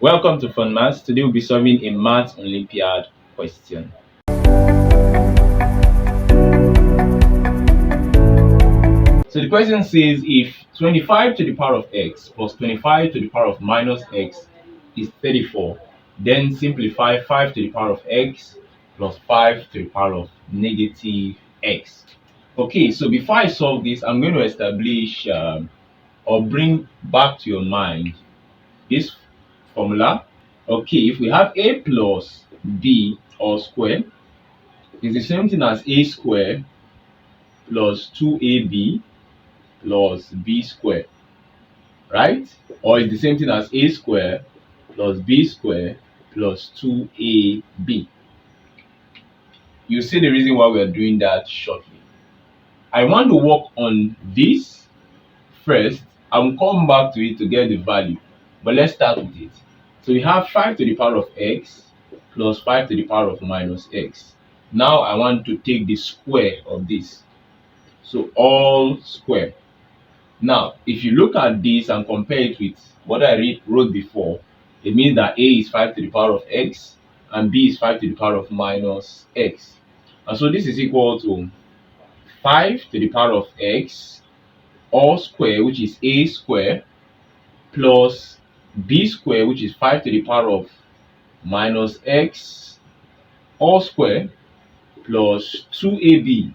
Welcome to Fun Maths. Today we'll be solving a Maths Olympiad question. So the question says if 25 to the power of x plus 25 to the power of minus x is 34, then simplify 5 to the power of x plus 5 to the power of negative x. Okay, so before I solve this, I'm going to establish or bring back to your mind this formula. Okay, if we have a plus b all square is the same thing as a square plus 2ab plus b square, right? Or it's the same thing as a square plus b square plus 2ab. You see the reason why we are doing that shortly. I want to work on this first. I will come back to it to get the value, but let's start with it. So we have 5 to the power of x plus 5 to the power of minus x. Now I want to take the square of this. So all square. Now, if you look at this and compare it with what I wrote before, it means that a is 5 to the power of x and b is 5 to the power of minus x. And so this is equal to 5 to the power of x all square, which is a square, plus b square, which is 5 to the power of minus x all square, plus 2ab,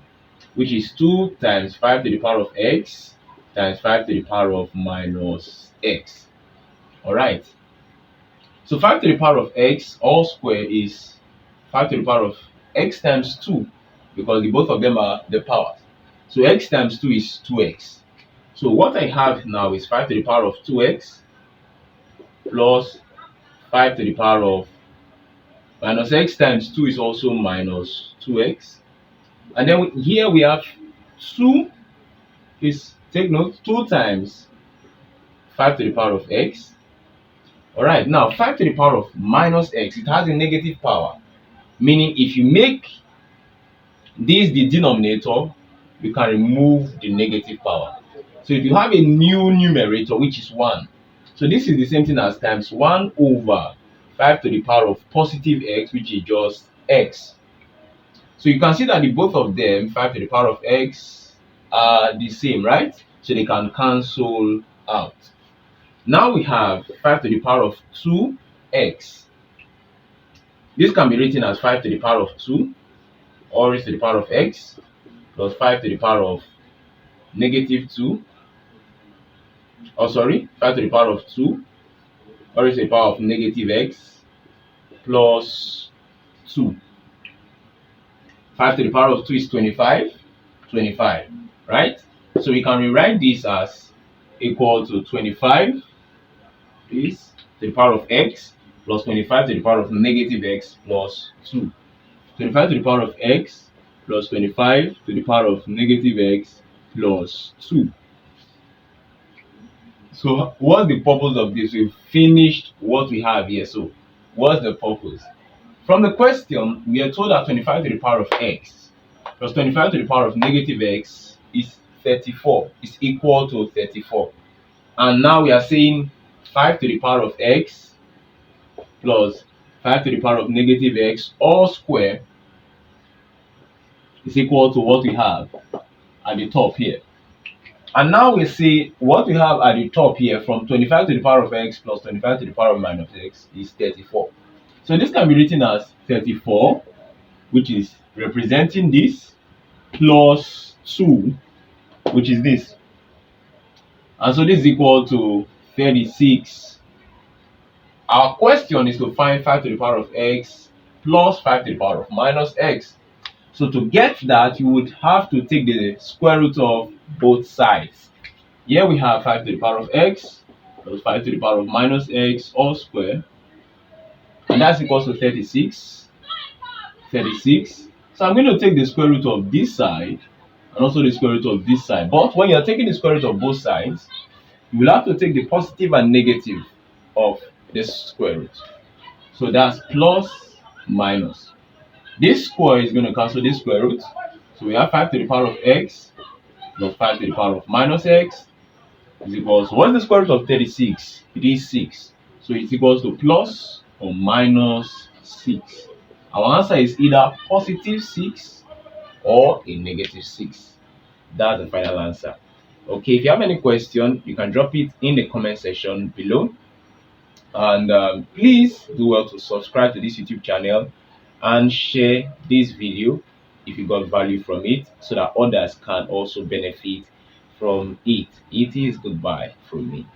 which is 2 times 5 to the power of x times 5 to the power of minus x. All right. So 5 to the power of x all square is 5 to the power of x times 2, because both of them are the powers. So x times 2 is 2x. So what I have now is 5 to the power of 2x plus 5 to the power of minus x times 2 is also minus 2x. And then here we have 2 is, take note, 2 times 5 to the power of x. All right, now 5 to the power of minus x, it has a negative power, meaning if you make this the denominator, you can remove the negative power. So if you have a new numerator, which is 1, so this is the same thing as times 1 over 5 to the power of positive x, which is just x. So you can see that the both of them, 5 to the power of x, are the same, right? So they can cancel out. Now we have 5 to the power of 2x. This can be written as 5 to the power of 2 or raised to the power of x plus 5 to the power of negative 2. Oh, sorry, 5 to the power of 2 or raised to the power of negative x plus 2. 5 to the power of 2 is 25, right? So we can rewrite this as equal to 25 is to the power of x plus 25 to the power of negative x plus 2. 25 to the power of x plus 25 to the power of negative x plus 2. So what's the purpose of this? We've finished what we have here. So what's the purpose? From the question, we are told that 25 to the power of x plus 25 to the power of negative x is 34, is equal to 34. And now we are saying 5 to the power of x plus 5 to the power of negative x all square is equal to what we have at the top here. And now we see what we have at the top here from 25 to the power of x plus 25 to the power of minus x is 34. So this can be written as 34, which is representing this, plus 2, which is this. And so this is equal to 36. Our question is to find 5 to the power of x plus 5 to the power of minus x. So to get that, you would have to take the square root of both sides. Here we have 5 to the power of x plus 5 to the power of minus x all square. And that's equals to 36. 36. So I'm going to take the square root of this side and also the square root of this side. But when you're taking the square root of both sides, you will have to take the positive and negative of this square root. So that's plus minus. This square is going to cancel this square root. So we have 5 to the power of x plus 5 to the power of minus x is equals, what's the square root of 36? It is 6. So it's equals to plus or minus 6. Our answer is either positive 6 or a negative 6. That's the final answer. Okay, if you have any question, you can drop it in the comment section below. And please do well to subscribe to this YouTube channel and share this video if you got value from it, so that others can also benefit from it. It is goodbye from me.